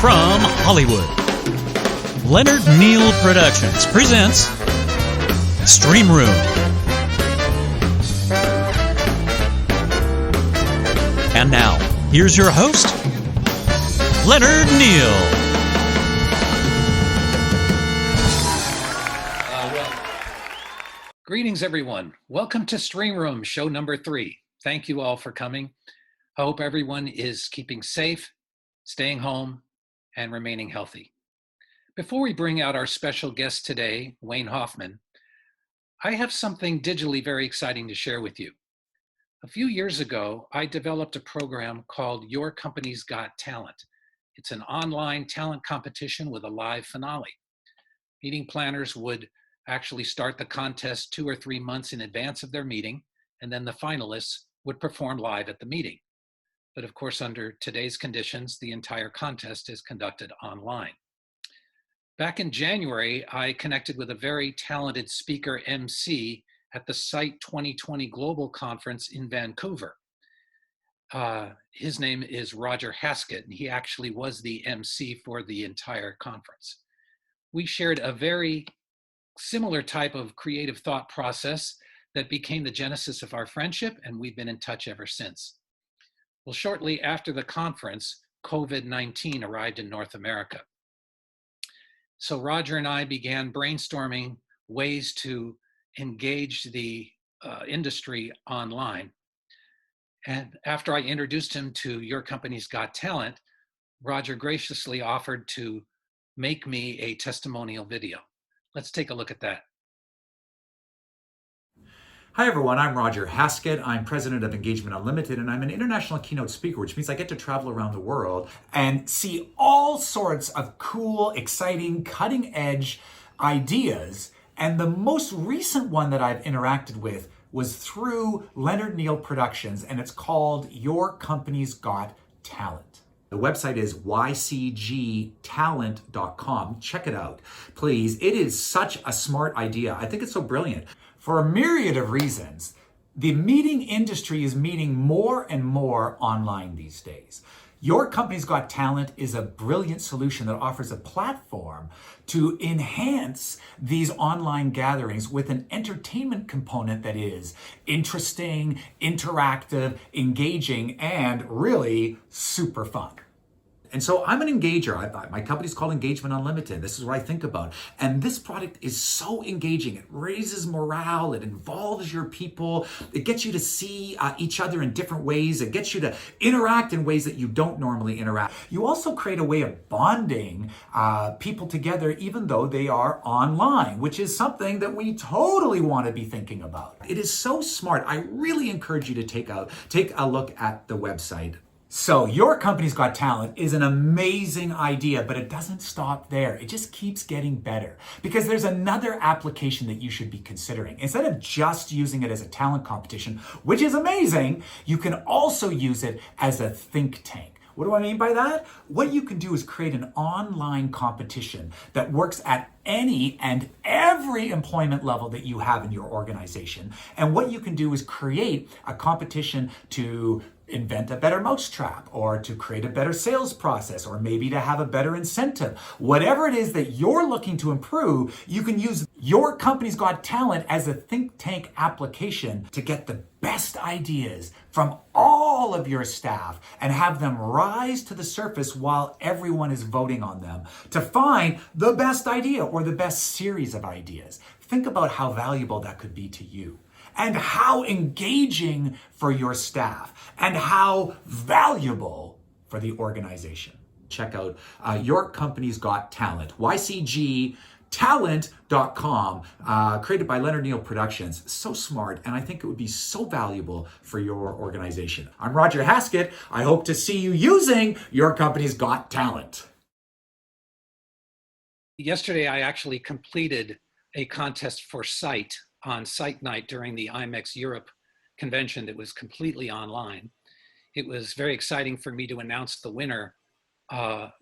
from Hollywood, Leonard Neal Productions presents StreemRoom. And now, here's your host, Leonard Neal. Greetings, everyone. Welcome to StreemRoom Show number 3. Thank you all for coming. I hope everyone is keeping safe, staying home, and remaining healthy. Before we bring out our special guest today, Wayne Hoffman, I have something digitally very exciting to share with you. A few years ago, I developed a program called Your Company's Got Talent. It's an online talent competition with a live finale. Meeting planners would actually start the contest 2 or 3 months in advance of their meeting, and then the finalists would perform live at the meeting. But of course, under today's conditions, the entire contest is conducted online. Back in January, I connected with a very talented speaker MC at the Site 2020 Global Conference in Vancouver. His name is Roger Haskett, and he actually was the MC for the entire conference. We shared a very similar type of creative thought process that became the genesis of our friendship, and we've been in touch ever since. Well, shortly after the conference, COVID-19 arrived in North America. So Roger and I began brainstorming ways to engage the industry online. And after I introduced him to Your Company's Got Talent, Roger graciously offered to make me a testimonial video. Let's take a look at that. Hi everyone, I'm Roger Haskett. I'm president of Engagement Unlimited, and I'm an international keynote speaker, which means I get to travel around the world and see all sorts of cool, exciting, cutting edge ideas. And the most recent one that I've interacted with was through Leonard Neal Productions, and it's called Your Company's Got Talent. The website is ycgtalent.com. Check it out, please. It is such a smart idea. I think it's so brilliant. For a myriad of reasons, the meeting industry is meeting more and more online these days. Your Company's Got Talent is a brilliant solution that offers a platform to enhance these online gatherings with an entertainment component that is interesting, interactive, engaging, and really super fun. And so I'm an engager. My company's called Engagement Unlimited. This is what I think about. And this product is so engaging. It raises morale. It involves your people. It gets you to see each other in different ways. It gets you to interact in ways that you don't normally interact. You also create a way of bonding people together even though they are online, which is something that we totally want to be thinking about. It is so smart. I really encourage you to take a look at the website. So Your Company's Got Talent is an amazing idea, but it doesn't stop there. It just keeps getting better because there's another application that you should be considering. Instead of just using it as a talent competition, which is amazing, you can also use it as a think tank. What do I mean by that? What you can do is create an online competition that works at any and every employment level that you have in your organization. And what you can do is create a competition to invent a better mousetrap, or to create a better sales process, or maybe to have a better incentive. Whatever it is that you're looking to improve, you can use Your Company's Got Talent as a think tank application to get the best ideas from all of your staff and have them rise to the surface while everyone is voting on them to find the best idea or the best series of ideas. Think about how valuable that could be to you, and how engaging for your staff, and how valuable for the organization. Check out Your Company's Got Talent, ycgtalent.com, created by Leonard Neal Productions. So smart, and I think it would be so valuable for your organization. I'm Roger Haskett. I hope to see you using Your Company's Got Talent. Yesterday, I actually completed a contest for Site on Site Night during the IMEX Europe convention that was completely online. It was very exciting for me to announce the winner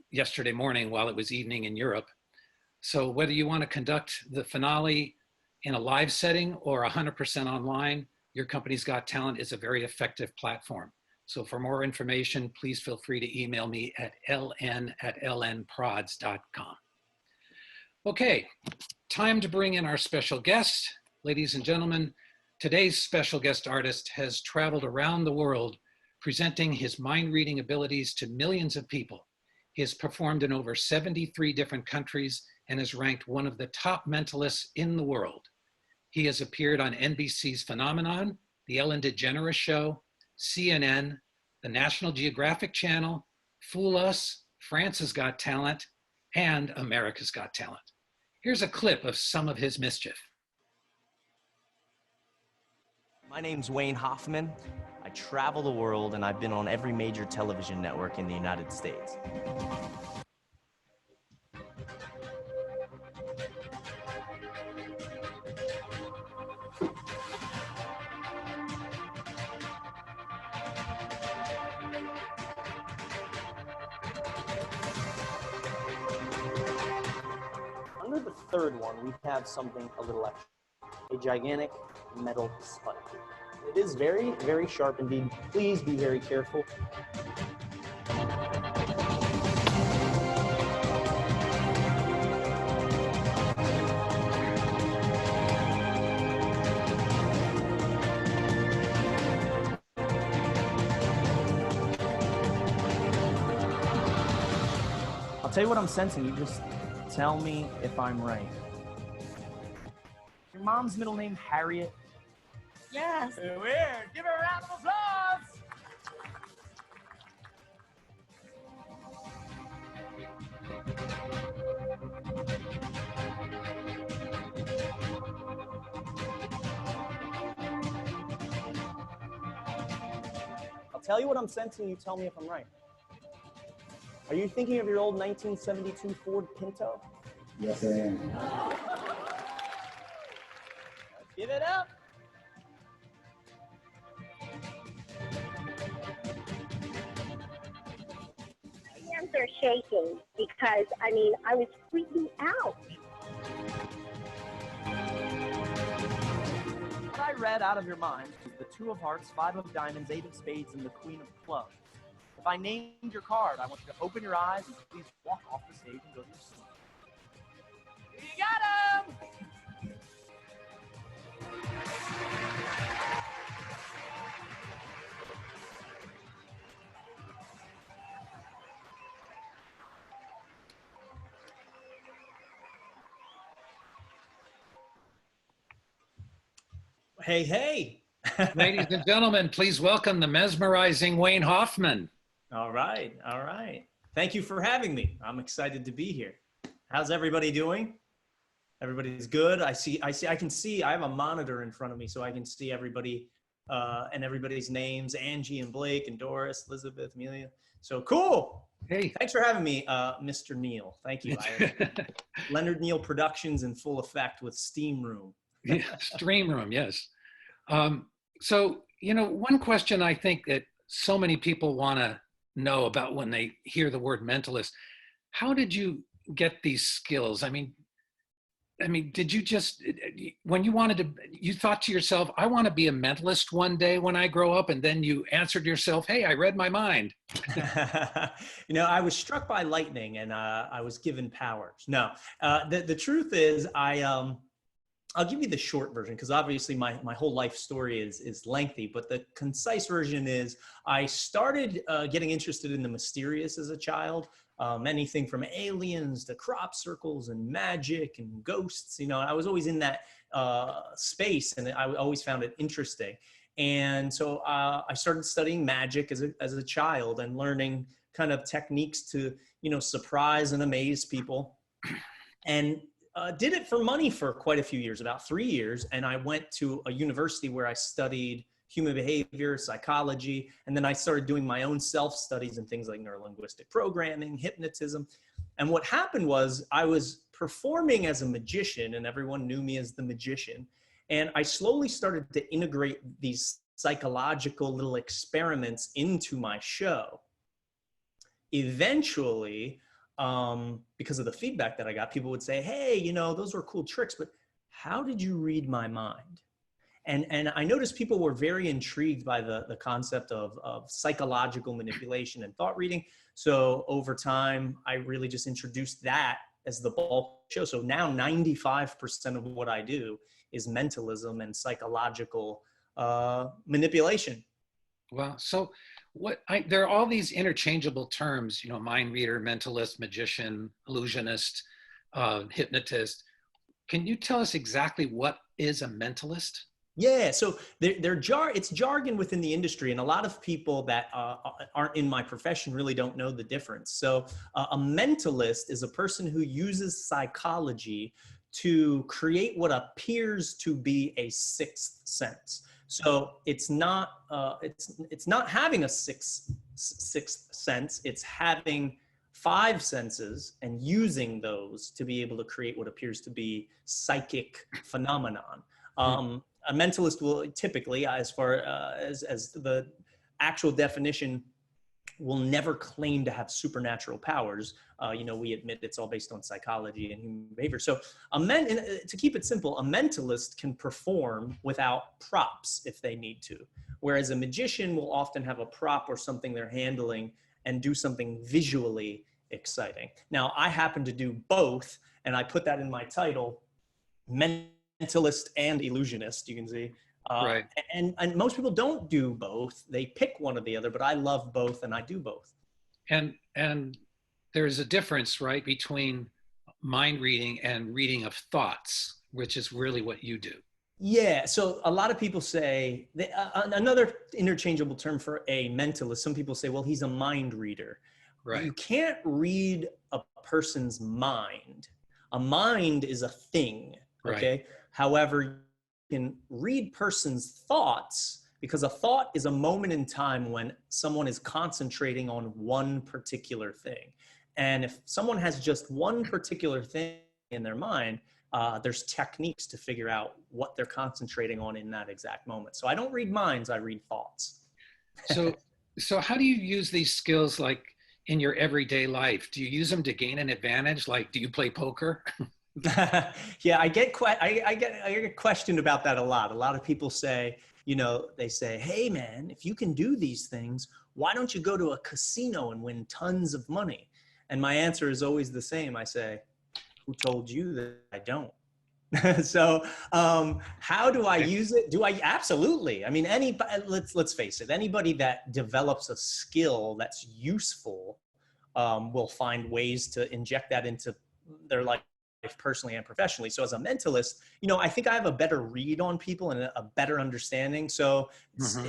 yesterday morning while it was evening in Europe. So whether you want to conduct the finale in a live setting or 100% online, Your Company's Got Talent is a very effective platform. So for more information, please feel free to email me at ln@lnprods.com. Okay, time to bring in our special guest. Ladies and gentlemen, today's special guest artist has traveled around the world presenting his mind-reading abilities to millions of people. He has performed in over 73 different countries and is ranked one of the top mentalists in the world. He has appeared on NBC's Phenomenon, The Ellen DeGeneres Show, CNN, the National Geographic Channel, Fool Us, France's Got Talent, and America's Got Talent. Here's a clip of some of his mischief. My name's Wayne Hoffman. I travel the world and I've been on every major television network in the United States. Under the third one, we have something a little extra. A gigantic metal spike. It is very, very sharp indeed. Please be very careful. I'll tell you what I'm sensing. You just tell me if I'm right. Your mom's middle name Harriet? Yes. Weird. Give her a round of applause. I'll tell you what I'm sensing. You tell me if I'm right. Are you thinking of your old 1972 Ford Pinto? Yes, I am. Let's give it up. My hands are shaking because, I mean, I was freaking out. What I read out of your mind is the Two of Hearts, Five of Diamonds, Eight of Spades, and the Queen of Clubs. If I named your card, I want you to open your eyes and please walk off the stage and go to your seat. You got him! Hey, hey. Ladies and gentlemen, please welcome the mesmerizing Wayne Hoffman. All right. All right. Thank you for having me. I'm excited to be here. How's everybody doing? Everybody's good. I can see, I have a monitor in front of me so I can see everybody and everybody's names, Angie and Blake and Doris, Elizabeth, Amelia. So cool. Hey. Thanks for having me, Mr. Neil. Thank you. Leonard Neil Productions in full effect with StreemRoom. Yeah, StreemRoom, yes. So, you know, one question I think that so many people want to know about when they hear the word mentalist, how did you get these skills? I mean, did you just, when you wanted to, you thought to yourself, I want to be a mentalist one day when I grow up, and then you answered yourself, hey, I read my mind. You know, I was struck by lightning and I was given powers. No, the truth is I'll give you the short version because obviously my whole life story is lengthy, but the concise version is I started getting interested in the mysterious as a child. Anything from aliens to crop circles and magic and ghosts. You know, I was always in that space and I always found it interesting. And so I started studying magic as a child and learning kind of techniques to, you know, surprise and amaze people. And did it for money for quite a few years, about 3 years. And I went to a university where I studied human behavior, psychology, and then I started doing my own self-studies and things like neurolinguistic programming, hypnotism. And what happened was I was performing as a magician and everyone knew me as the magician. And I slowly started to integrate these psychological little experiments into my show. Eventually, because of the feedback that I got, people would say, hey, you know, those were cool tricks, but how did you read my mind? And I noticed people were very intrigued by the concept of psychological manipulation and thought reading. So over time, I really just introduced that as the bulk show. So now 95% of what I do is mentalism and psychological manipulation. Well, so there are all these interchangeable terms, mind reader, mentalist, magician, illusionist, hypnotist. Can you tell us exactly what is a mentalist? Yeah, so it's jargon within the industry, and a lot of people that aren't in my profession really don't know the difference. So a mentalist is a person who uses psychology to create what appears to be a sixth sense. So it's not having a sixth sense. It's having five senses and using those to be able to create what appears to be psychic phenomenon. A mentalist will typically, as far as the actual definition, will never claim to have supernatural powers. We admit it's all based on psychology and human behavior. So to keep it simple, a mentalist can perform without props if they need to, whereas a magician will often have a prop or something they're handling and do something visually exciting. Now, I happen to do both, and I put that in my title, mentalist and illusionist, you can see. Right. And most people don't do both. They pick one or the other, but I love both and I do both. And there's a difference, right, between mind reading and reading of thoughts, which is really what you do. Yeah. So a lot of people say, another interchangeable term for a mentalist, some people say, well, he's a mind reader. Right. You can't read a person's mind. A mind is a thing. Okay. Right. However, you can read person's thoughts, because a thought is a moment in time when someone is concentrating on one particular thing. And if someone has just one particular thing in their mind, there's techniques to figure out what they're concentrating on in that exact moment. So I don't read minds, I read thoughts. So how do you use these skills, like in your everyday life? Do you use them to gain an advantage? Like, do you play poker? Yeah, I get questioned about that a lot. A lot of people say, they say, hey man, if you can do these things, why don't you go to a casino and win tons of money? And my answer is always the same. I say, who told you that I don't? So how do I use it? Absolutely. I mean, let's face it, anybody that develops a skill that's useful will find ways to inject that into their life personally and professionally. So as a mentalist, I think I have a better read on people and a better understanding. So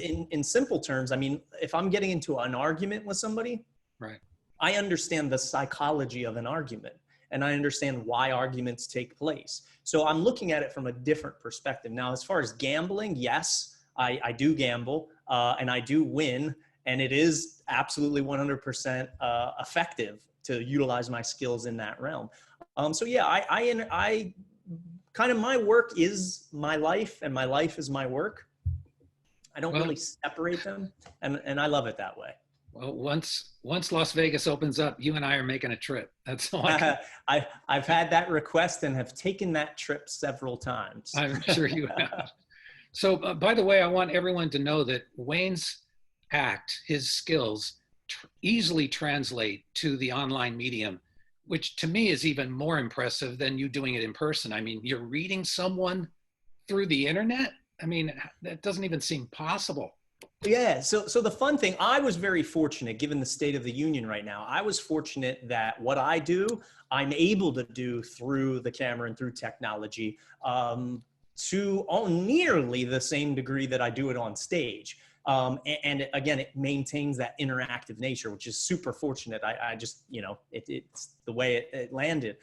in simple terms, I mean, if I'm getting into an argument with somebody, right, I understand the psychology of an argument and I understand why arguments take place. So I'm looking at it from a different perspective. Now, as far as gambling, yes, I do gamble and I do win, and it is absolutely 100% effective to utilize my skills in that realm. So yeah, I kind of, my work is my life and my life is my work. I don't really separate them, and I love it that way. Well, once Las Vegas opens up, you and I are making a trip. That's all I've had that request and have taken that trip several times. I'm sure you have. So by the way, I want everyone to know that Wayne's act, his skills easily translate to the online medium, which to me is even more impressive than you doing it in person. I mean, you're reading someone through the internet. I mean, that doesn't even seem possible. Yeah. So the fun thing, I was very fortunate, given the state of the union right now. I was fortunate that what I do, I'm able to do through the camera and through technology to nearly the same degree that I do it on stage. And again, it maintains that interactive nature, which is super fortunate. I just, it's the way it landed.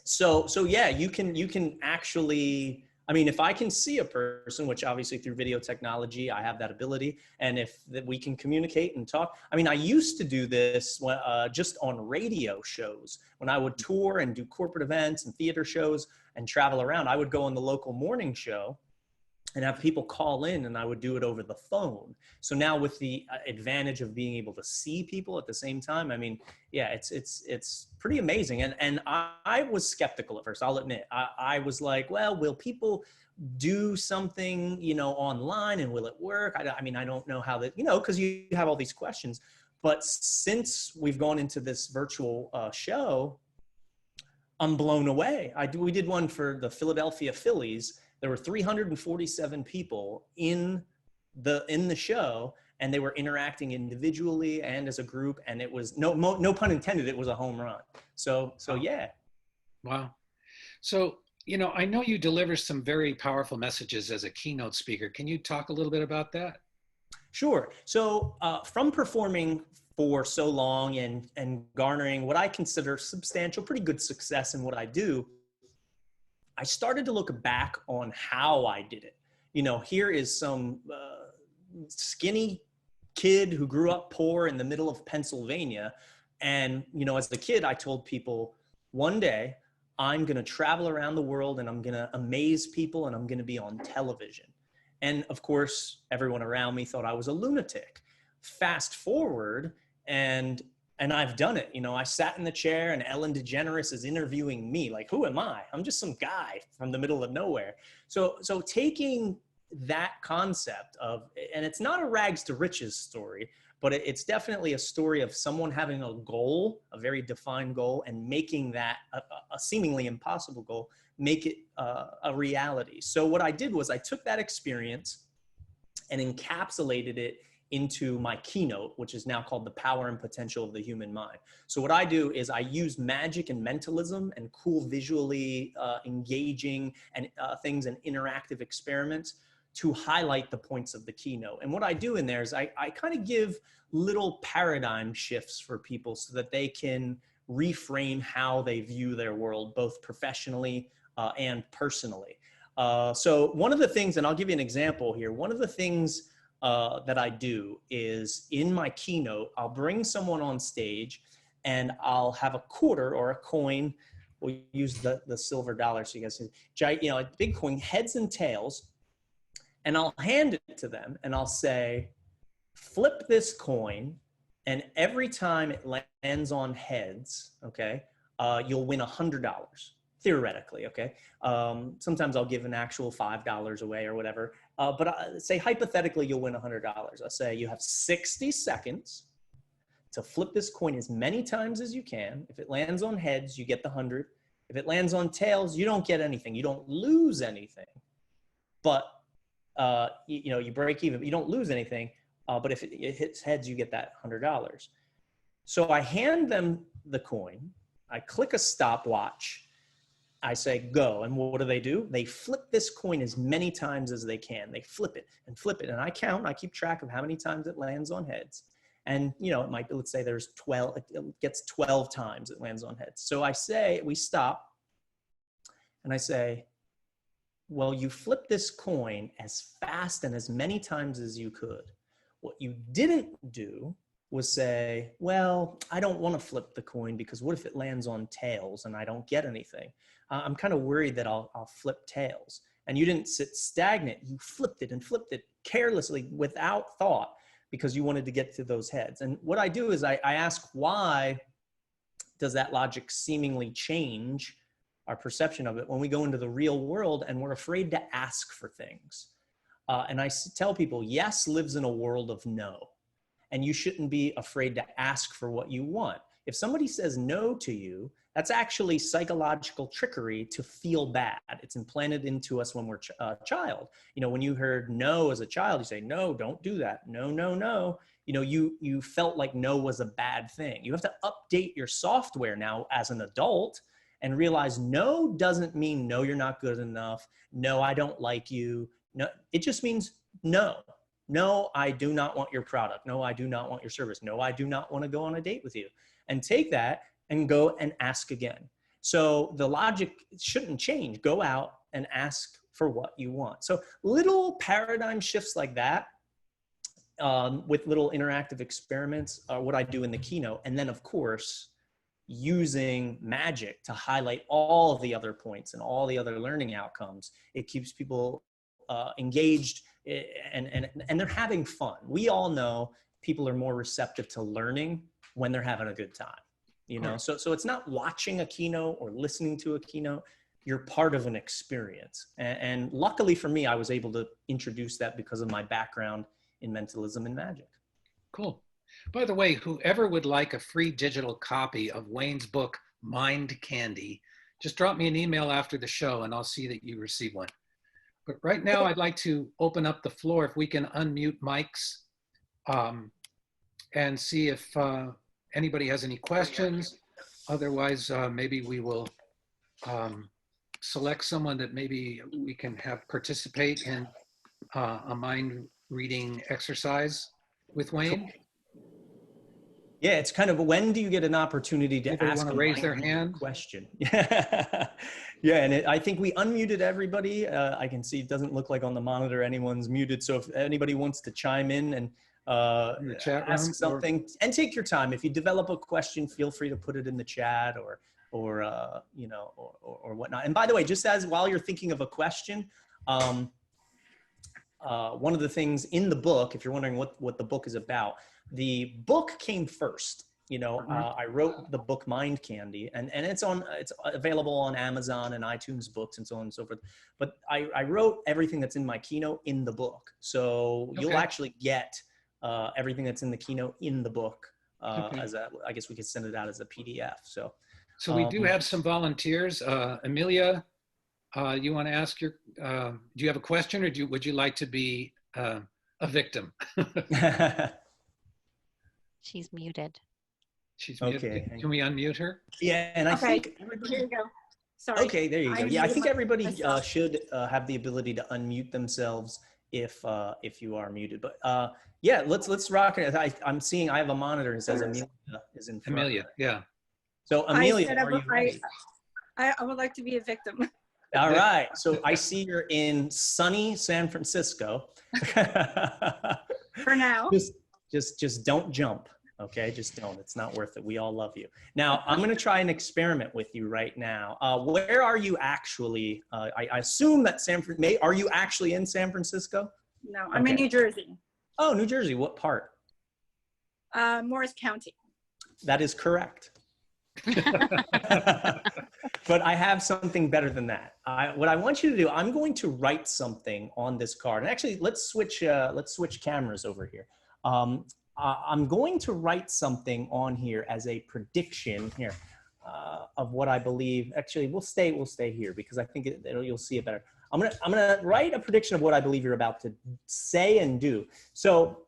So yeah, you can actually, I mean, if I can see a person, which obviously through video technology, I have that ability, and if we can communicate and talk. I mean, I used to do this just on radio shows. When I would tour and do corporate events and theater shows and travel around, I would go on the local morning show and have people call in, and I would do it over the phone. So now with the advantage of being able to see people at the same time, I mean, yeah, it's pretty amazing. And I was skeptical at first, I'll admit. I was like, well, will people do something, online, and will it work? I mean, I don't know how that, because you have all these questions. But since we've gone into this virtual show, I'm blown away. We did one for the Philadelphia Phillies. There were 347 people in the show, and they were interacting individually and as a group. And it was no pun intended. It was a home run. So yeah. Wow. So, I know you deliver some very powerful messages as a keynote speaker. Can you talk a little bit about that? Sure. So from performing for so long and garnering what I consider substantial, pretty good success in what I do, I started to look back on how I did it. Here is some skinny kid who grew up poor in the middle of Pennsylvania. And, as a kid, I told people, one day I'm going to travel around the world and I'm going to amaze people and I'm going to be on television. And of course, everyone around me thought I was a lunatic. Fast forward, and I've done it. I sat in the chair and Ellen DeGeneres is interviewing me. Like, who am I? I'm just some guy from the middle of nowhere. So taking that concept of, and it's not a rags to riches story, but it's definitely a story of someone having a goal, a very defined goal, and making that a seemingly impossible goal, make it a reality. So what I did was I took that experience and encapsulated it into my keynote, which is now called The Power and Potential of the Human Mind. So what I do is I use magic and mentalism and cool visually engaging and things and interactive experiments to highlight the points of the keynote. And what I do in there is I kind of give little paradigm shifts for people so that they can reframe how they view their world, both professionally and personally. So one of the things, and I'll give you an example here, one of the things that I do is in my keynote, I'll bring someone on stage and I'll have a quarter or a coin. We'll use the silver dollar so you guys see, a big coin, heads and tails. And I'll hand it to them and I'll say, flip this coin, and every time it lands on heads, okay, you'll win $100, theoretically, okay? Sometimes I'll give an actual $5 away or whatever, but say hypothetically you'll win $100. I'll say you have 60 seconds to flip this coin as many times as you can. If it lands on heads, you get the 100. If it lands on tails, you don't get anything. You don't lose anything, but you break even. You don't lose anything, but if it hits heads, you get that $100. So I hand them the coin. I click a stopwatch. I say, go. And what do? They flip this coin as many times as they can. They flip it. And I count. I keep track of how many times it lands on heads. And, it might be, let's say there's 12, it gets 12 times it lands on heads. So we stop and I say, well, you flip this coin as fast and as many times as you could. What you didn't do was say, well, I don't want to flip the coin because what if it lands on tails and I don't get anything? I'm kind of worried that I'll flip tails. And you didn't sit stagnant. You flipped it carelessly without thought because you wanted to get to those heads. And what I do is I ask, why does that logic seemingly change our perception of it when we go into the real world and we're afraid to ask for things? And I tell people, yes lives in a world of no. And you shouldn't be afraid to ask for what you want. If somebody says no to you, that's actually psychological trickery to feel bad. It's implanted into us when we're a child. When you heard no as a child, you say, no, don't do that. No, no, no. You felt like no was a bad thing. You have to update your software now as an adult and realize no doesn't mean no, you're not good enough. No, I don't like you. No, it just means no. No, I do not want your product. No, I do not want your service. No, I do not want to go on a date with you. And take that and go and ask again. So the logic shouldn't change. Go out and ask for what you want. So little paradigm shifts like that with little interactive experiments are what I do in the keynote. And then of course, using magic to highlight all of the other points and all the other learning outcomes. It keeps people engaged and they're having fun. We all know people are more receptive to learning when they're having a good time, So it's not watching a keynote or listening to a keynote. you're part of an experience. And luckily for me, I was able to introduce that because of my background in mentalism and magic. Cool. By the way, whoever would like a free digital copy of Wayne's book, Mind Candy, just drop me an email after the show and I'll see that you receive one. But right now, I'd like to open up the floor if we can unmute mics and see if anybody has any questions. Otherwise, maybe we will select someone that maybe we can have participate in a mind reading exercise with Wayne. Yeah, it's kind of, when do you get an opportunity to Anybody ask want a to raise their mind-reading hand? question? Yeah, and I think we unmuted everybody. I can see it doesn't look like on the monitor anyone's muted. So if anybody wants to chime in and In the chat room, ask something, and take your time. If you develop a question, feel free to put it in the chat or you know, or whatnot. And by the way, just as while you're thinking of a question, one of the things in the book, if you're wondering what the book is about, the book came first. You know, I wrote the book Mind Candy, and it's available on Amazon and iTunes Books and so on and so forth. But I wrote everything that's in my keynote in the book, so you'll actually get everything that's in the keynote in the book. As a, I guess we could send it out as a PDF. So we do have some volunteers. Amelia, you want to ask your? Do you have a question, or would you like to be a victim? She's muted. She's muted. Okay. Can we unmute her? Yeah, and I think Here you go. Sorry. okay, there you go. I Yeah, I think muted everybody myself. should have the ability to unmute themselves if you are muted. But yeah, let's rock it. I'm seeing I have a monitor that says Amelia is in front. Amelia, yeah. So Amelia, I said are you ready? I would like to be a victim. All right. So I see you're in sunny San Francisco. For now. Just don't jump. Okay, just don't. It's not worth it. We all love you. Now, I'm going to try an experiment with you right now. Where are you actually? I assume that are you actually in San Francisco? No, I'm in New Jersey. Oh, New Jersey. What part? Morris County. That is correct. But I have something better than that. What I want you to do, I'm going to write something on this card. And actually, let's switch cameras over here. I'm going to write something on here as a prediction here of what I believe. Actually, we'll stay here because I think you'll see it better. I'm gonna write a prediction of what I believe you're about to say and do. So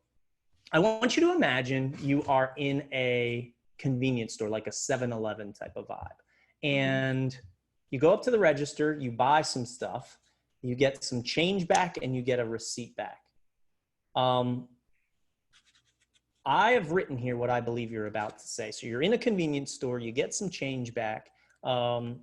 I want you to imagine you are in a convenience store, like a 7-Eleven type of vibe, and you go up to the register, you buy some stuff, you get some change back, and you get a receipt back. I have written here what I believe you're about to say. So you're in a convenience store, you get some change back. In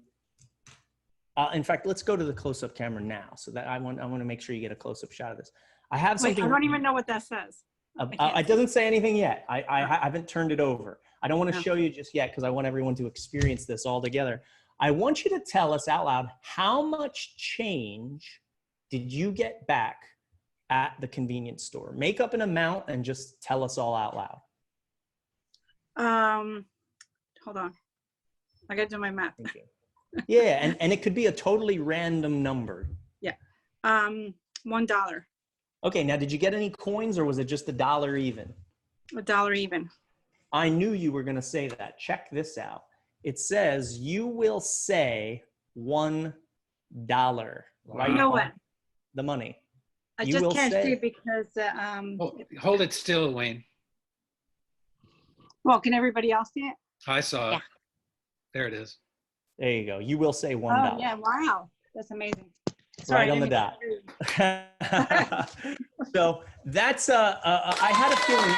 fact, let's go to the close-up camera now. So that I want to make sure you get a close-up shot of this. I have something. Wait, I don't even know what that says. It doesn't say anything yet. I haven't turned it over. I don't want to show you just yet because I want everyone to experience this all together. I want you to tell us out loud, how much change did you get back at the convenience store? Make up an amount and just tell us all out loud. Hold on. I got to do my math. Thank you. Yeah, and it could be a totally random number. Yeah. $1. Okay, now did you get any coins or was it just $1 even? $1 even. I knew you were going to say that. Check this out. It says you will say $1. Right? You know what? The money. I You just will can't say- see it because, Hold it still, Wayne. well, can everybody else see it? I saw Yeah. it. There it is. There you go. You will say $1. Oh, yeah. Wow. That's amazing. Right on the I dot. So that's I had a feeling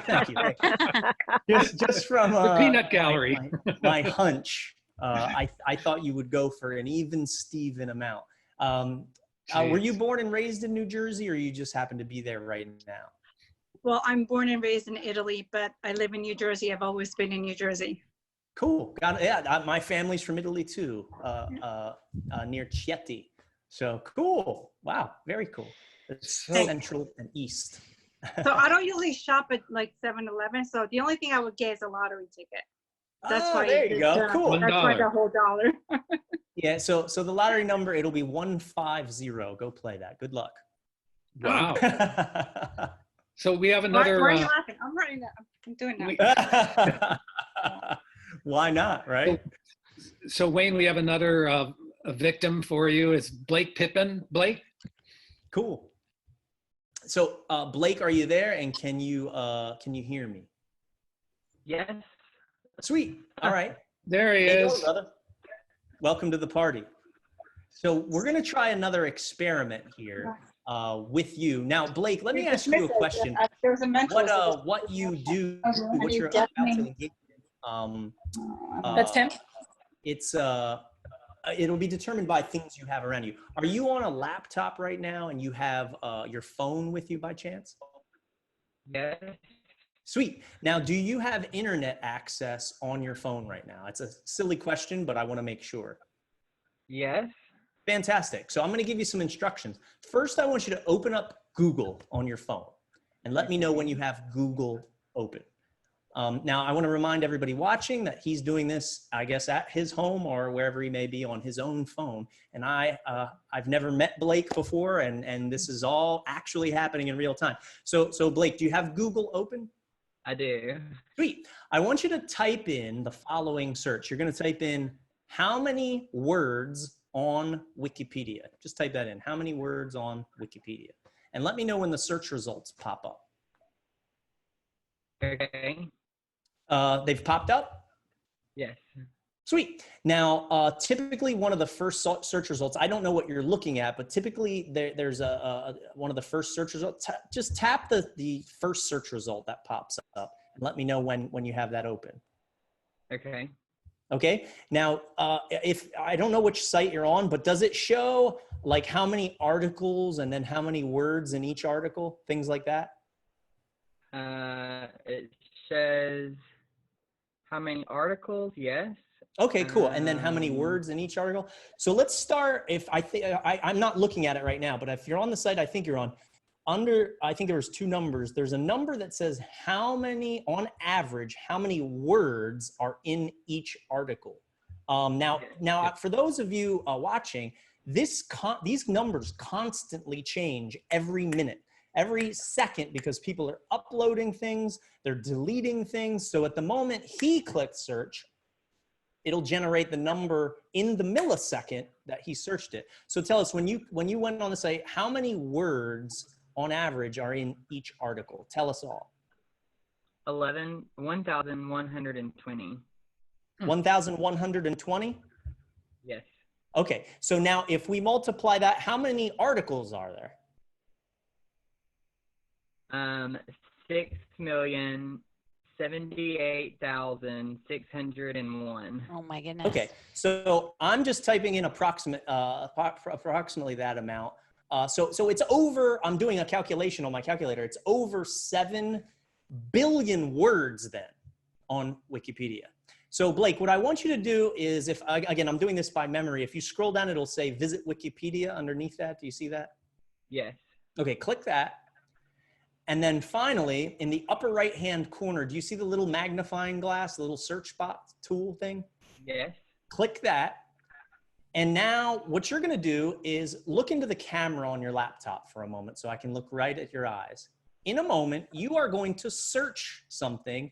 thank you. Just from The peanut gallery. my hunch, I thought you would go for an even Steven amount. Were you born and raised in New Jersey, or you just happen to be there right now? Well, I'm born and raised in Italy, but I live in New Jersey. I've always been in New Jersey. Cool. Got it. Yeah, my family's from Italy too, near Chieti. So cool. Wow, very cool. It's central and east. So I don't usually shop at like 7-Eleven. So the only thing I would get is a lottery ticket. That's why there you go. Cool. That's why the whole $1. Yeah, so the lottery number, it'll be 150. Go play that. Good luck. Wow. So we have Why another. are you laughing? I'm writing that. I'm doing that. Why not, right? So Wayne, we have another a victim for you. It's Blake Pippin. Blake? Cool. So Blake, are you there? And can you hear me? Yes. Sweet. All right. There he How you is. doing, brother? Welcome to the party. So we're going to try another experiment here with you. Now, Blake, let me ask you a question. There's a mental. What you do, Okay. what you're about to engage in, That's him. it's it'll be determined by things you have around you. Are you on a laptop right now and you have your phone with you by chance? Yes. Sweet. Now, do you have internet access on your phone right now? It's a silly question, but I want to make sure. Yes. Fantastic. So I'm going to give you some instructions. First, I want you to open up Google on your phone and let me know when you have Google open. Now, I want to remind everybody watching that he's doing this, I guess, at his home or wherever he may be on his own phone. And I've never met Blake before, and this is all actually happening in real time. So Blake, do you have Google open? I do. Sweet. I want you to type in the following search. You're going to type in how many words on Wikipedia. Just type that in. How many words on Wikipedia? And let me know when the search results pop up. Okay. They've popped up? Yes. Sweet. Now, typically one of the first search results, I don't know what you're looking at, but typically there's one of the first search results. Just tap the first search result that pops up and let me know when you have that open. Okay. Okay. Now, if I don't know which site you're on, but does it show like how many articles and then how many words in each article, things like that? It says how many articles? Yes. Okay, cool. And then how many words in each article? So let's start. If I think I'm not looking at it right now, but if you're on the site, I think you're on. I think there was two numbers. There's a number that says how many, on average, how many words are in each article. Now, for those of you watching, these numbers constantly change every minute, every second, because people are uploading things, they're deleting things. So at the moment he clicked search, it'll generate the number in the millisecond that he searched it. So tell us, when you went on the site, how many words on average are in each article? Tell us all. 1,120. 1,120? Yes. Okay, so now if we multiply that, how many articles are there? 6,078,601. Oh my goodness. Okay, so I'm just typing in approximately that amount. So it's over, I'm doing a calculation on my calculator, it's over 7 billion words then on Wikipedia. So Blake, what I want you to do is, again, I'm doing this by memory. If you scroll down, it'll say visit Wikipedia underneath that. Do you see that? Yes. Okay, click that. And then finally, in the upper right-hand corner, do you see the little magnifying glass, the little search box tool thing? Yes. Click that. And now what you're going to do is look into the camera on your laptop for a moment so I can look right at your eyes. In a moment, you are going to search something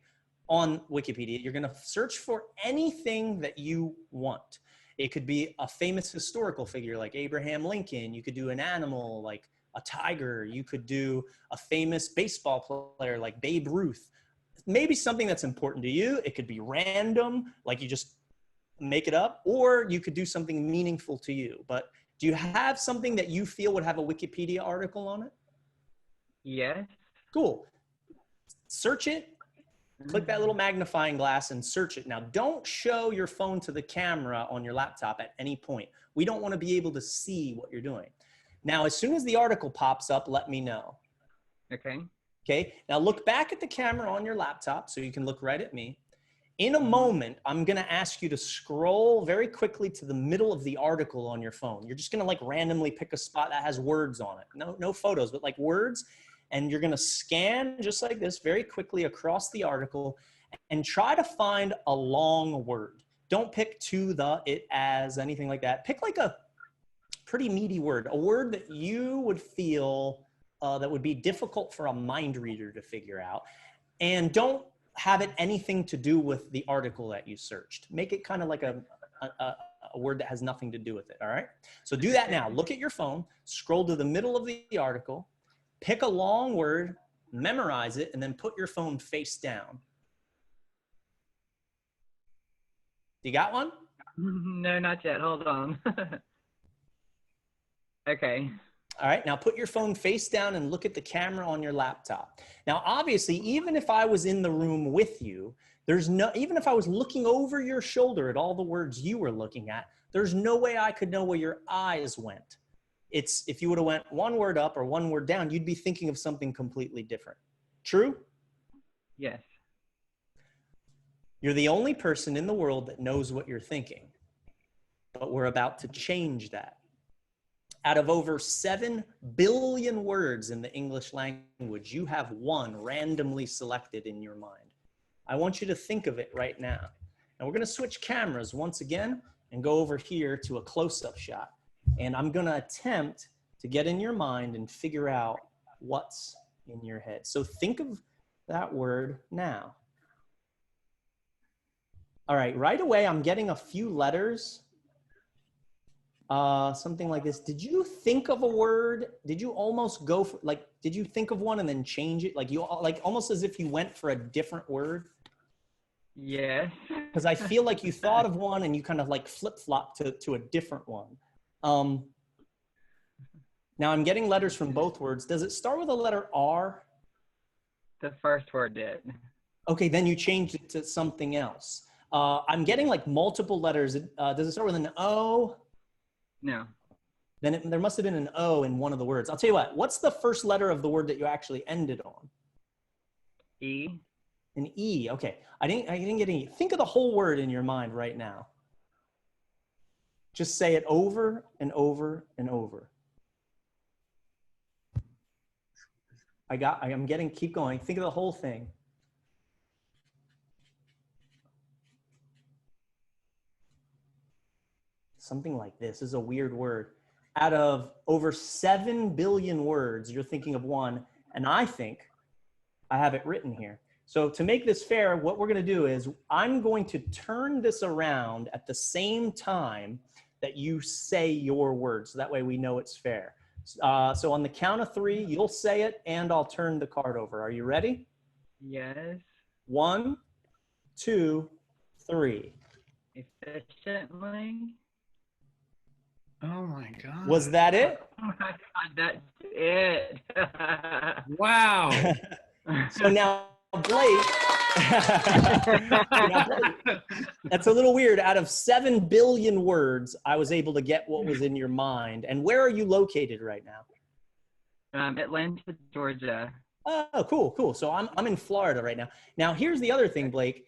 on Wikipedia. You're going to search for anything that you want. It could be a famous historical figure like Abraham Lincoln. You could do an animal like a tiger. You could do a famous baseball player like Babe Ruth. Maybe something that's important to you. It could be random, like you just make it up, or you could do something meaningful to you. But do you have something that you feel would have a Wikipedia article on it? Yes. Cool. Search it. Click that little magnifying glass and search it. Now, don't show your phone to the camera on your laptop at any point. We don't want to be able to see what you're doing. Now, as soon as the article pops up, let me know. Okay. Okay. Now, look back at the camera on your laptop so you can look right at me. In a moment, I'm going to ask you to scroll very quickly to the middle of the article on your phone. You're just going to like randomly pick a spot that has words on it. No photos, but like words. And you're going to scan just like this very quickly across the article and try to find a long word. Don't pick to, the, it, as, anything like that. Pick like a pretty meaty word, a word that you would feel that would be difficult for a mind reader to figure out. And don't have it anything to do with the article that you searched. Make it kind of like a word that has nothing to do with it, all right? So do that now. Look at your phone, scroll to the middle of the article, pick a long word, memorize it, and then put your phone face down. You got one? No, not yet. Hold on. Okay. All right, now put your phone face down and look at the camera on your laptop. Now, obviously, even if I was in the room with you, even if I was looking over your shoulder at all the words you were looking at, there's no way I could know where your eyes went. If you would have went one word up or one word down, you'd be thinking of something completely different. True? Yes. You're the only person in the world that knows what you're thinking, but we're about to change that. Out of over 7 billion words in the English language, you have one randomly selected in your mind. I want you to think of it right now. And we're going to switch cameras once again and go over here to a close-up shot. And I'm going to attempt to get in your mind and figure out what's in your head. So think of that word now. All right, right away, I'm getting a few letters. Something like this. Did you think of a word? Did you almost go for, like, did you think of one and then change it? Like almost as if you went for a different word? Yes. Because I feel like you thought of one and you kind of like flip-flopped to a different one. Now I'm getting letters from both words. Does it start with a letter R? The first word did. Okay, then you changed it to something else. I'm getting like multiple letters. Does it start with an O? No. Then there must have been an O in one of the words. I'll tell you what, what's the first letter of the word that you actually ended on? E. An E, okay. I didn't get any. Think of the whole word in your mind right now. Just say it over and over and over. Keep going. Think of the whole thing. Something like this is a weird word. Out of over 7 billion words, you're thinking of one, and I think I have it written here. So to make this fair, what we're going to do is I'm going to turn this around at the same time that you say your word, so that way we know it's fair. So on the count of 3, you'll say it, and I'll turn the card over. Are you ready? Yes. 1, 2, 3. Efficiently. Oh my God. Was that it? Oh my God, that's it. Wow. So now, Blake, that's a little weird. Out of 7 billion words, I was able to get what was in your mind. And where are you located right now? Atlanta, Georgia. Oh, cool, cool. So I'm in Florida right now. Now, here's the other thing, Blake.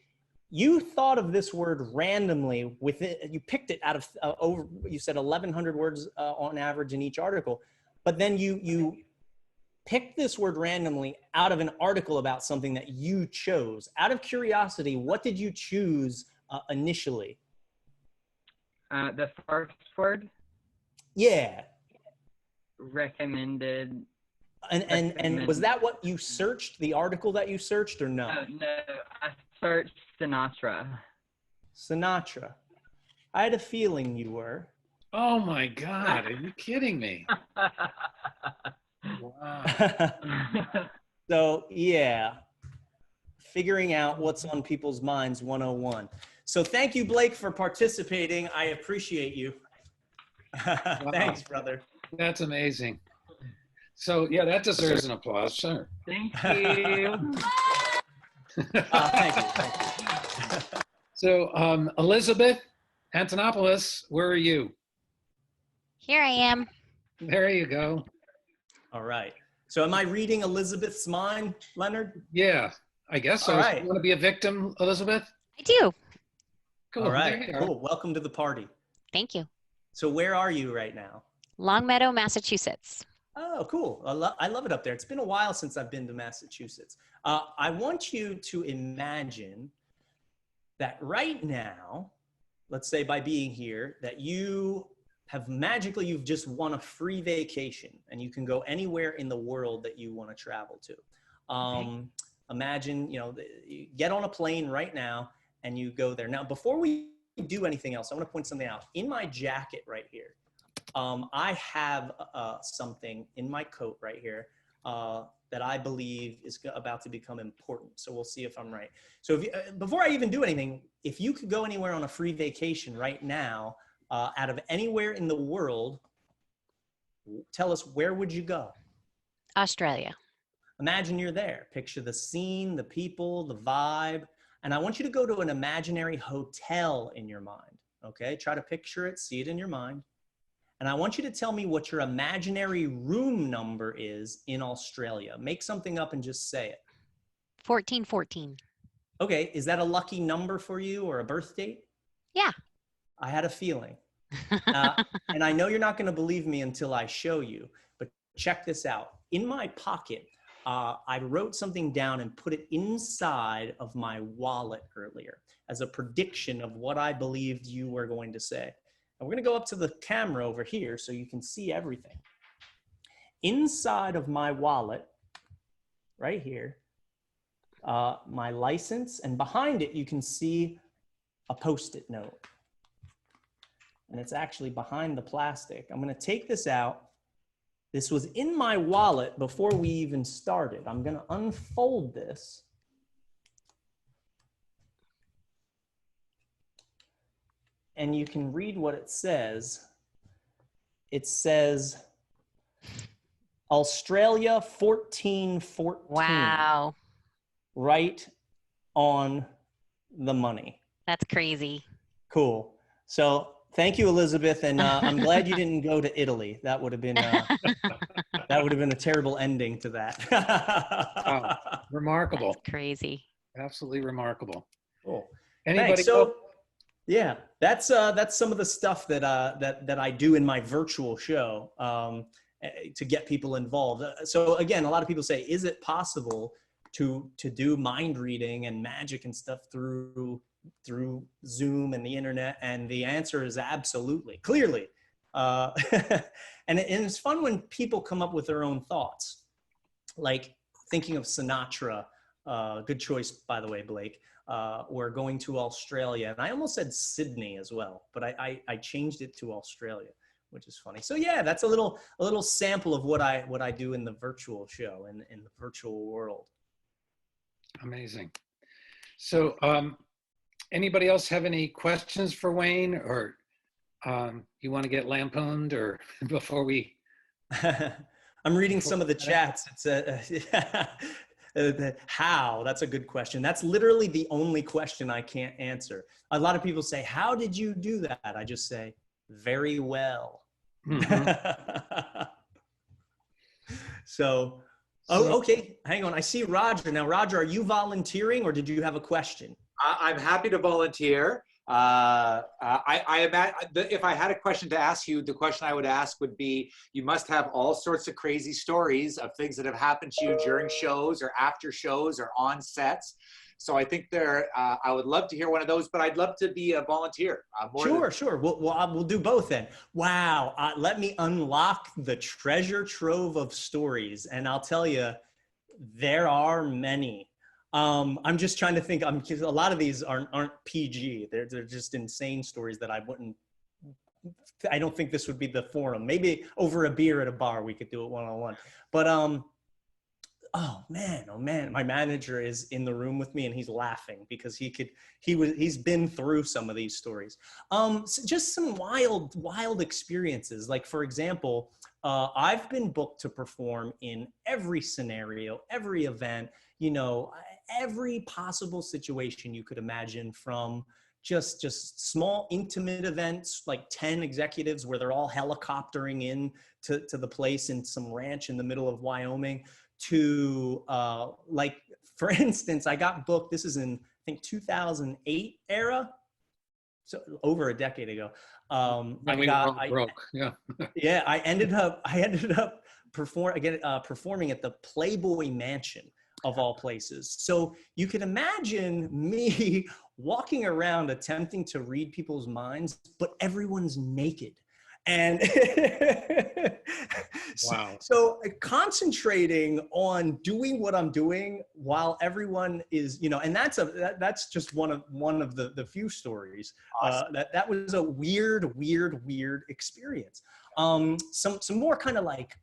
You thought of this word randomly you picked it out of you said 1,100 words on average in each article, but then you picked this word randomly out of an article about something that you chose. Out of curiosity, what did you choose initially? The first word? Yeah. Recommended. And was that what you searched, the article that you searched, or no? No, I searched Sinatra. Sinatra. I had a feeling you were. Oh my God, are you kidding me? Wow. So yeah, figuring out what's on people's minds 101. So thank you, Blake, for participating. I appreciate you. Wow. Thanks, brother. That's amazing. So yeah, that deserves an applause, sure. Thank you. Thank you. So Elizabeth Antonopoulos, where are you? Here I am. There you go. All right. So am I reading Elizabeth's mind, Leonard? Yeah, I guess so. All right. You want to be a victim, Elizabeth? I do. Cool. All There right. you are. Cool. Welcome to the party. Thank you. So where are you right now? Longmeadow, Massachusetts. Oh, cool. I love it up there. It's been a while since I've been to Massachusetts. I want you to imagine that right now let's say by being here, that you have magically, you've just won a free vacation and you can go anywhere in the world that you want to travel to. Imagine, you get on a plane right now and you go there. Now, before we do anything else, I want to point something out. In my jacket right here, I have something in my coat right here that I believe is about to become important. So we'll see if I'm right. So if you, before I even do anything, if you could go anywhere on a free vacation right now, out of anywhere in the world, tell us, where would you go? Australia. Imagine you're there. Picture the scene, the people, the vibe. And I want you to go to an imaginary hotel in your mind. Okay? Try to picture it, see it in your mind. And I want you to tell me what your imaginary room number is in Australia. Make something up and just say it. 1414. Okay. Is that a lucky number for you or a birth date? Yeah. I had a feeling. And I know you're not going to believe me until I show you, but check this out. In my pocket, I wrote something down and put it inside of my wallet earlier as a prediction of what I believed you were going to say. And we're going to go up to the camera over here so you can see everything. Inside of my wallet, right here, my license, and behind it, you can see a Post-it note. And it's actually behind the plastic. I'm going to take this out. This was in my wallet before we even started. I'm going to unfold this. And you can read what it says. It says Australia 1414. Wow. Right on the money. That's crazy. Cool. So thank you, Elizabeth, and I'm glad you didn't go to Italy. That would have been a terrible ending to that. Wow. Remarkable. That's crazy. Absolutely remarkable. Cool. Anybody? Thanks. So, yeah, that's some of the stuff that that I do in my virtual show to get people involved. So again, a lot of people say, is it possible to do mind reading and magic and stuff through Zoom and the internet? And the answer is absolutely, clearly. And it's fun when people come up with their own thoughts, like thinking of Sinatra. Good choice, by the way, Blake. Or going to Australia. And I almost said Sydney as well, but I changed it to Australia, which is funny. So yeah, that's a little sample of what I do in the virtual show and in the virtual world. Amazing. So anybody else have any questions for Wayne, or you want to get lampooned, or before we? I'm reading some of the chats. It's how? That's a good question. That's literally the only question I can't answer. A lot of people say, how did you do that? I just say, very well. Mm-hmm. So, okay. Hang on. I see Roger. Now, Roger, are you volunteering or did you have a question? I'm happy to volunteer. If I had a question to ask you, the question I would ask would be, you must have all sorts of crazy stories of things that have happened to you during shows or after shows or on sets. So I think I would love to hear one of those, but I'd love to be a volunteer. Sure. We'll do both then. Wow. Let me unlock the treasure trove of stories. And I'll tell you, there are many. I'm just trying to think. A lot of these aren't PG. They're just insane stories that I don't think this would be the forum. Maybe over a beer at a bar we could do it one-on-one. But oh man, my manager is in the room with me and he's laughing because he's been through some of these stories. So just some wild experiences. Like, for example, I've been booked to perform in every scenario, every event, every possible situation you could imagine, from just small intimate events, like 10 executives where they're all helicoptering in to the place in some ranch in the middle of Wyoming, to like, for instance, I got booked, this is in, I think, 2008 era, so over a decade ago. Broke. Yeah. Yeah, I ended up performing at the Playboy Mansion. of all places. So you can imagine me walking around attempting to read people's minds, but everyone's naked. And Wow. so concentrating on doing what I'm doing while everyone is, and that's just one of the few stories. Awesome. That was a weird experience. Some more kind of like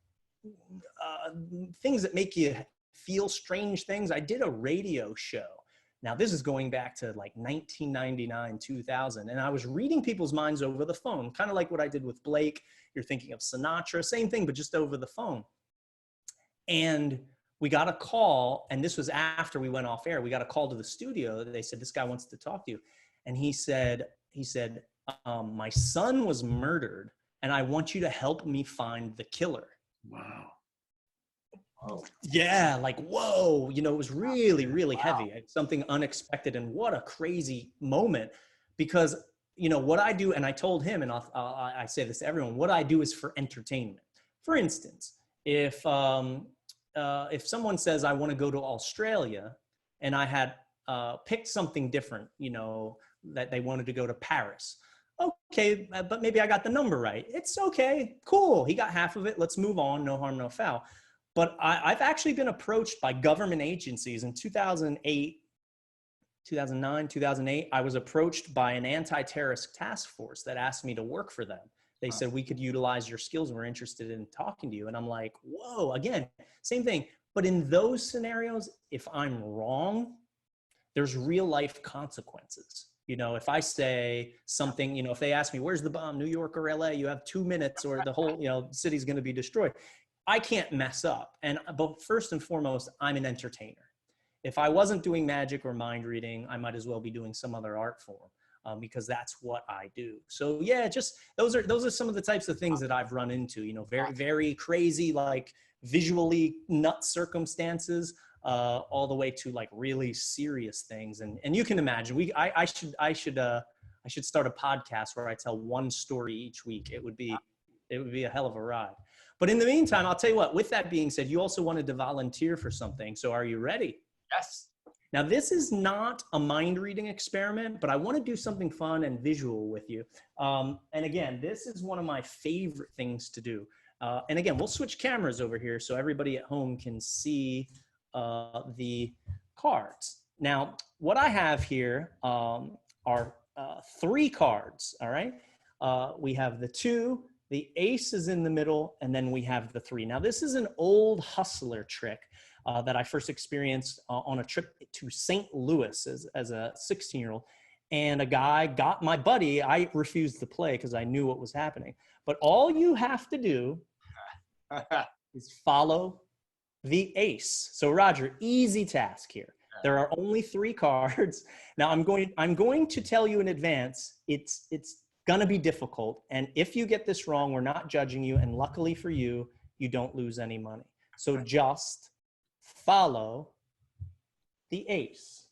things that make you feel strange things. I did a radio show. Now, this is going back to like 1999, 2000, and I was reading people's minds over the phone, kind of like what I did with Blake. You're thinking of Sinatra, same thing, but just over the phone. And we got a call, and this was after we went off air. We got a call to the studio. They said, this guy wants to talk to you. And he said, my son was murdered, and I want you to help me find the killer. Wow. Oh. Yeah, like, whoa, it was really heavy. It's something unexpected, and what a crazy moment, because, what I do, and I told him, and I say this to everyone, what I do is for entertainment. For instance, if someone says, I want to go to Australia, and I had picked something different, that they wanted to go to Paris. Okay, but maybe I got the number right. It's okay, cool. He got half of it. Let's move on. No harm, no foul. But I've actually been approached by government agencies in 2008, 2009, 2008. I was approached by an anti-terrorist task force that asked me to work for them. They said, we could utilize your skills. We're interested in talking to you. And I'm like, whoa, again, same thing. But in those scenarios, if I'm wrong, there's real life consequences. If I say something, if they ask me, where's the bomb, New York or LA, you have 2 minutes or the whole, city's going to be destroyed. I can't mess up. But first and foremost, I'm an entertainer. If I wasn't doing magic or mind reading, I might as well be doing some other art form because that's what I do. So yeah, just those are some of the types of things that I've run into, very, very crazy, like visually nuts circumstances, all the way to like really serious things. And you can imagine, I should start a podcast where I tell one story each week. It would be a hell of a ride. But in the meantime, I'll tell you what, with that being said, you also wanted to volunteer for something. So are you ready? Yes. Now, this is not a mind reading experiment, but I want to do something fun and visual with you. And again, this is one of my favorite things to do. And again, we'll switch cameras over here so everybody at home can see the cards. Now, what I have here are 3 cards, all right? We have the 2, the ace is in the middle, and then we have the 3. Now, this is an old hustler trick that I first experienced on a trip to St. Louis as a 16-year-old. And a guy got my buddy. I refused to play because I knew what was happening. But all you have to do is follow the ace. So Roger, easy task here. There are only 3 cards. Now I'm going to tell you in advance, it's gonna be difficult. And if you get this wrong, we're not judging you. And luckily for you, you don't lose any money. So just follow the ace.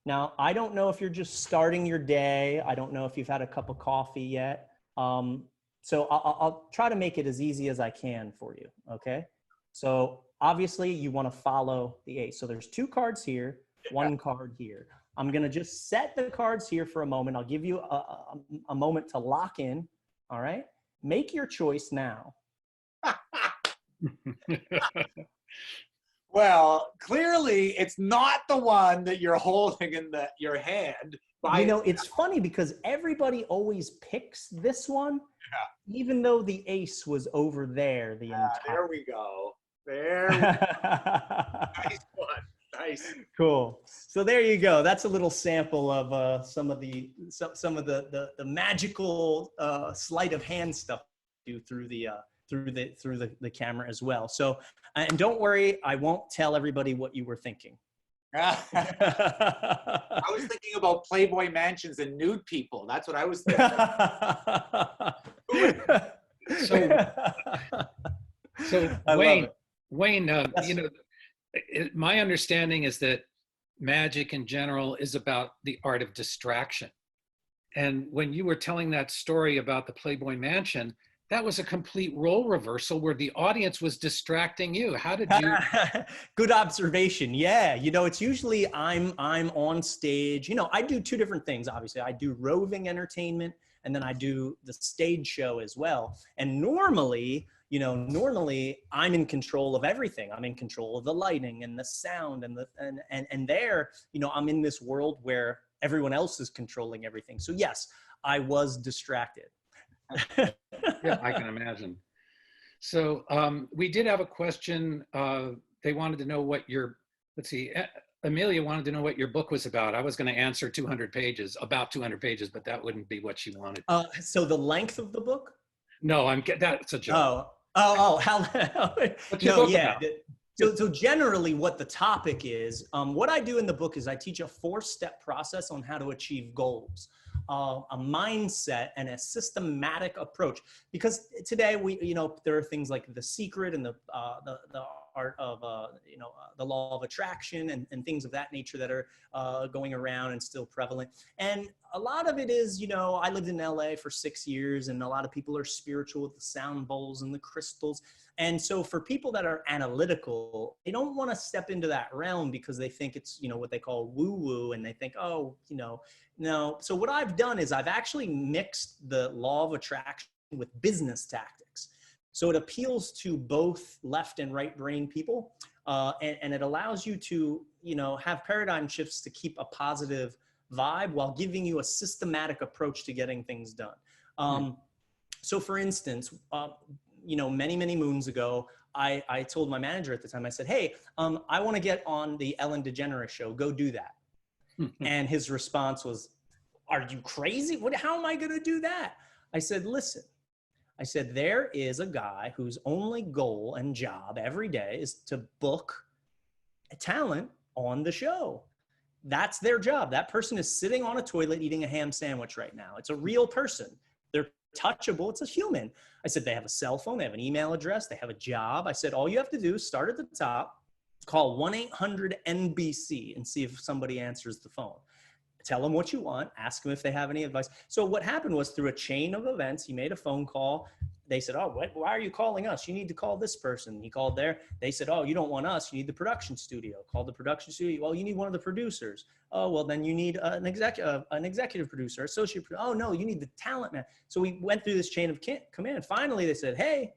Now, I don't know if you're just starting your day. I don't know if you've had a cup of coffee yet. So I'll try to make it as easy as I can for you, okay? So obviously you wanna follow the ace. So there's 2 cards here, 1 card here. I'm gonna just set the cards here for a moment. I'll give you a moment to lock in, all right? Make your choice now. Well, clearly it's not the one that you're holding in your hand. It's funny because everybody always picks this one, even though the ace was over there the entire. There we go. There we go. Nice one. Nice. Cool. So there you go. That's a little sample of some of the magical sleight of hand stuff you do through the camera as well. So, and don't worry, I won't tell everybody what you were thinking. I was thinking about Playboy mansions and nude people. That's what I was thinking. So Wayne, yes. My understanding is that magic in general is about the art of distraction. And when you were telling that story about the Playboy mansion, that was a complete role reversal where the audience was distracting you. How did you? Good observation. Yeah, you know, it's usually I'm on stage. You know, I do two different things. Obviously, I do roving entertainment, and then I do the stage show as well. And normally, you know, normally I'm in control of everything. I'm in control of the lighting and the sound and and there, you know, I'm in this world where everyone else is controlling everything. So yes, I was distracted. Yeah, I can imagine. So we did have a question. They wanted to know what your, let's see, Amelia wanted to know what your book was about. I was going to answer 200 pages, about 200 pages, but that wouldn't be what she wanted. So the length of the book? No, that's a joke. How? No, yeah. About? So generally what the topic is, what I do in the book is I teach a 4-step process on how to achieve goals. A mindset and a systematic approach, because today there are things like The Secret and the art of the law of attraction and things of that nature that are going around and still prevalent. And a lot of it is, you know, I lived in LA for 6 years, and a lot of people are spiritual with the sound bowls and the crystals. And so for people that are analytical, they don't want to step into that realm because they think it's, you know, what they call woo-woo, and they think, oh, you know, no. So what I've done is I've actually mixed the law of attraction with business tactics. So it appeals to both left and right brain people, and it allows you to, you know, have paradigm shifts to keep a positive vibe while giving you a systematic approach to getting things done. So for instance, you know, many moons ago, I told my manager at the time, I said, hey, I want to get on the Ellen DeGeneres show. Go do that. And his response was, are you crazy? How am I going to do that? I said, listen, I said, there is a guy whose only goal and job every day is to book a talent on the show. That's their job. That person is sitting on a toilet eating a ham sandwich right now. It's a real person. They're touchable. It's a human. I said, they have a cell phone. They have an email address. They have a job. I said, all you have to do is start at the top, call 1-800-NBC and see if somebody answers the phone. Tell them what you want. Ask them if they have any advice. So what happened was, through a chain of events, he made a phone call. They said, oh, why are you calling us? You need to call this person. He called there. They said, oh, you don't want us. You need the production studio. Call the production studio. Well, you need one of the producers. Oh, well, then you need an executive producer, associate producer. Oh, no, you need the talent man. So we went through this chain of command. Finally, they said, hey,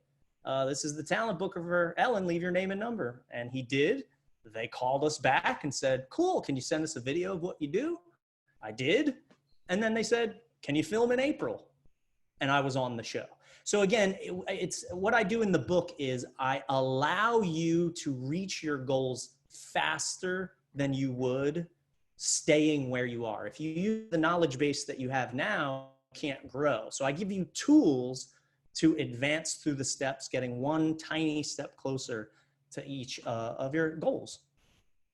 this is the talent booker for Ellen. Leave your name and number. And he did. They called us back and said, cool, can you send us a video of what you do? I did. And then they said, can you film in April? And I was on the show. So again, it's what I do in the book is I allow you to reach your goals faster than you would staying where you are. If you use the knowledge base that you have now, you can't grow. So I give you tools to advance through the steps, getting one tiny step closer to each of your goals.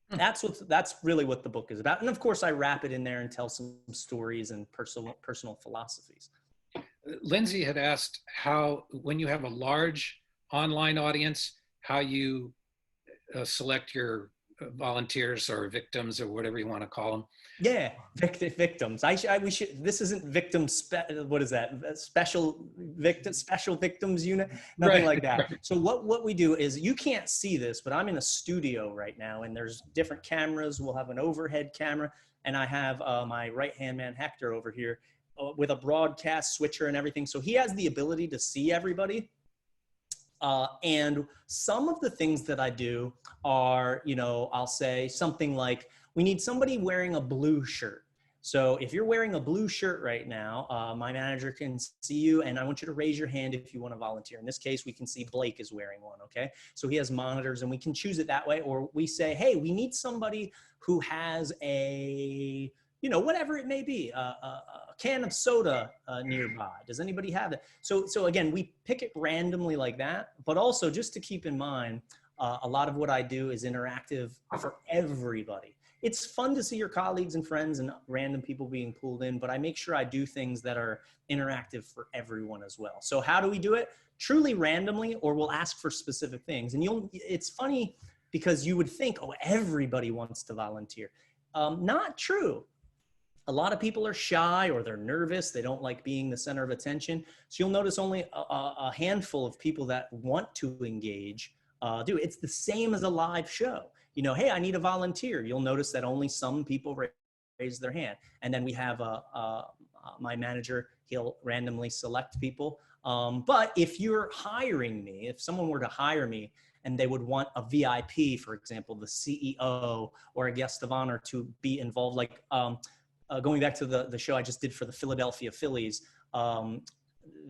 That's really what the book is about. And of course I wrap it in there and tell some stories and personal philosophies. Lindsay had asked how, when you have a large online audience, how you select your volunteers or victims or whatever you want to call them. Yeah, victims. We should. This isn't victim. What is that? Special victims unit. Nothing like that. Right. So what we do is, you can't see this, but I'm in a studio right now, and there's different cameras. We'll have an overhead camera, and I have my right hand man Hector over here with a broadcast switcher and everything. So he has the ability to see everybody. And some of the things that I do are, you know, I'll say something like, we need somebody wearing a blue shirt. So if you're wearing a blue shirt right now, my manager can see you, and I want you to raise your hand if you want to volunteer. In this case, we can see Blake is wearing one, okay? So he has monitors, and we can choose it that way. Or we say, hey, we need somebody who has a, you know, whatever it may be, a can of soda nearby. Does anybody have that? So again, we pick it randomly like that, but also just to keep in mind, a lot of what I do is interactive for everybody. It's fun to see your colleagues and friends and random people being pulled in, but I make sure I do things that are interactive for everyone as well. So how do we do it? Truly randomly, or we'll ask for specific things. And it's funny because you would think, oh, everybody wants to volunteer. Not true. A lot of people are shy or they're nervous. They don't like being the center of attention. So you'll notice only a handful of people that want to engage do. It's the same as a live show. You know, hey, I need a volunteer. You'll notice that only some people raise their hand. And then we have my manager, he'll randomly select people. But if you're hiring me, if someone were to hire me and they would want a VIP, for example, the CEO or a guest of honor to be involved, like going back to the show I just did for the Philadelphia Phillies,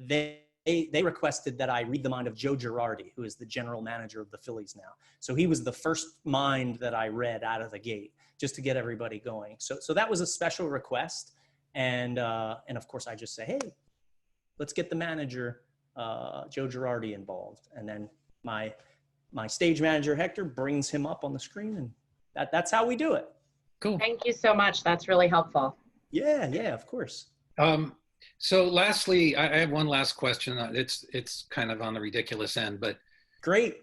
they requested that I read the mind of Joe Girardi, who is the general manager of the Phillies now. So he was the first mind that I read out of the gate, just to get everybody going. So that was a special request. And of course I just say, hey, let's get the manager, Joe Girardi, involved. And then my stage manager, Hector, brings him up on the screen, and that's how we do it. Cool. Thank you so much. That's really helpful. Yeah, of course. So lastly, I have one last question. It's kind of on the ridiculous end, but great.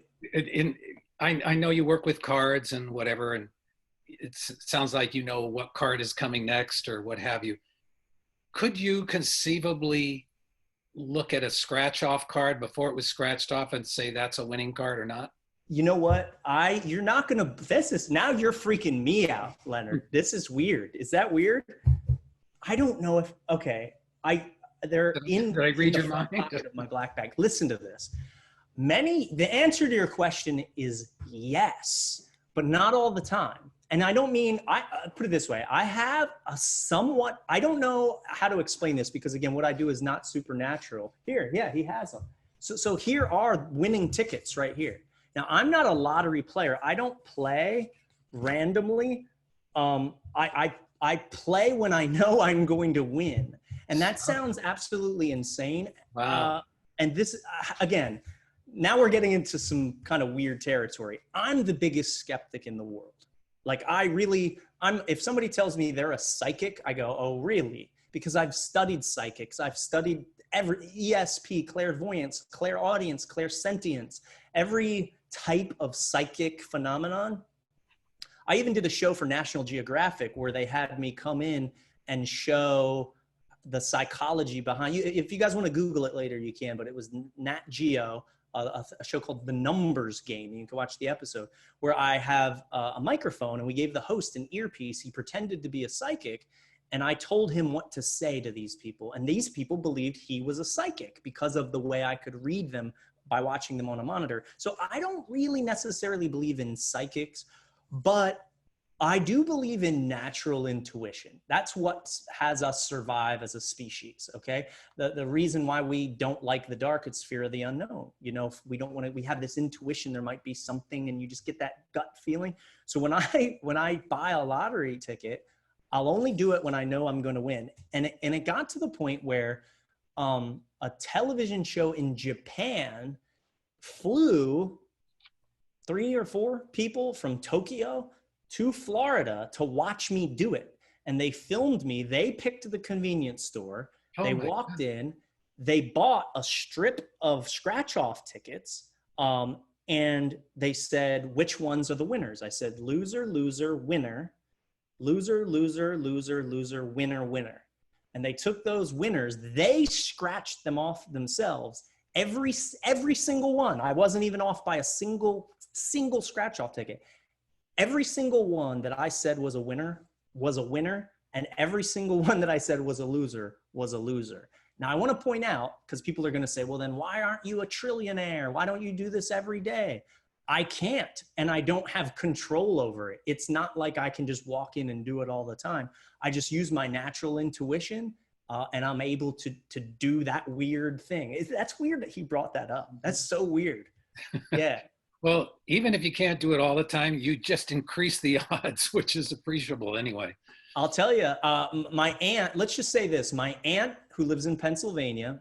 I know you work with cards and whatever, and it sounds like you know what card is coming next or what have you. Could you conceivably look at a scratch off card before it was scratched off and say that's a winning card or not? You know what? You're not going to, now you're freaking me out, Leonard. This is weird. Is that weird? I don't know if, okay. They're in Did I read the your mind? pocket of my black bag. Listen to this. The answer to your question is yes, but not all the time. And I don't mean, I put it this way. I have a somewhat, I don't know how to explain this because again, what I do is not supernatural. Here, yeah, he has them. So here are winning tickets right here. Now, I'm not a lottery player. I don't play randomly. I play when I know I'm going to win. And that sounds absolutely insane. Wow. And this, again, now we're getting into some kind of weird territory. I'm the biggest skeptic in the world. Like if somebody tells me they're a psychic, I go, oh, really? Because I've studied psychics. I've studied every ESP, clairvoyance, clairaudience, clairsentience, every type of psychic phenomenon. I even did a show for National Geographic where they had me come in and show the psychology behind you. If you guys want to Google it later, you can, but it was Nat Geo, a show called The Numbers Game. You can watch the episode where I have a microphone and we gave the host an earpiece. He pretended to be a psychic and I told him what to say to these people. And these people believed he was a psychic because of the way I could read them by watching them on a monitor. So I don't really necessarily believe in psychics, but I do believe in natural intuition. That's what has us survive as a species, okay? The reason why we don't like the dark, it's fear of the unknown. You know, we don't want to, we have this intuition, there might be something and you just get that gut feeling. So when I buy a lottery ticket, I'll only do it when I know I'm going to win. And it got to the point where a television show in Japan flew 3 or 4 people from Tokyo to Florida to watch me do it. And they filmed me. They picked the convenience store. They walked in. They bought a strip of scratch-off tickets. And they said, which ones are the winners? I said, loser, loser, winner. Loser, loser, loser, loser, winner, winner. And they took those winners. They scratched them off themselves. Every single one. I wasn't even off by a single scratch-off ticket. Every single one that I said was a winner, and every single one that I said was a loser was a loser. Now, I want to point out, because people are going to say, well, then why aren't you a trillionaire? Why don't you do this every day? I can't, and I don't have control over it. It's not like I can just walk in and do it all the time. I just use my natural intuition, and I'm able to do that weird thing. That's weird that he brought that up. That's so weird. Yeah. Well, even if you can't do it all the time, you just increase the odds, which is appreciable anyway. I'll tell you, my aunt, let's just say this. My aunt, who lives in Pennsylvania,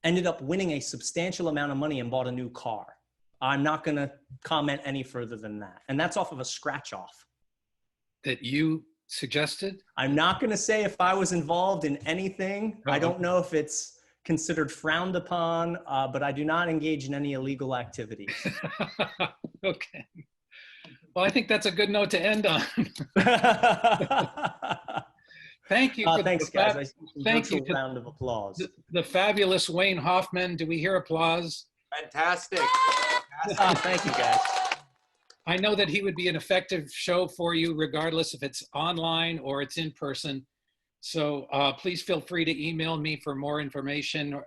ended up winning a substantial amount of money and bought a new car. I'm not going to comment any further than that. And that's off of a scratch off. That you suggested? I'm not going to say if I was involved in anything. I don't know if it's considered frowned upon, but I do not engage in any illegal activities. Okay. Well, I think that's a good note to end on. Thank you. For Thanks, guys. I see some thank you virtual to round of applause. the fabulous Wayne Hoffman. Do we hear applause? Fantastic. Thank you, guys. I know that he would be an effective show for you, regardless if it's online or it's in person. So please feel free to email me for more information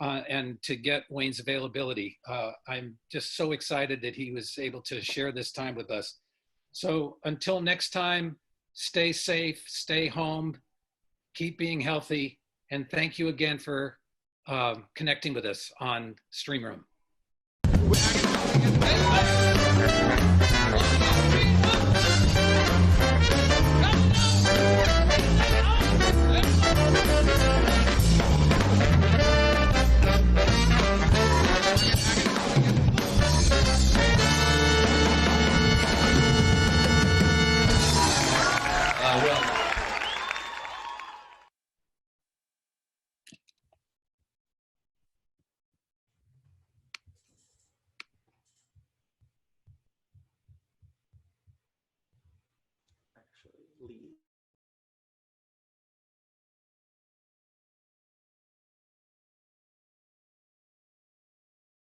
and to get Wayne's availability. I'm just so excited that he was able to share this time with us. So until next time, stay safe, stay home, keep being healthy, and thank you again for connecting with us on StreamRoom. Actually, leave.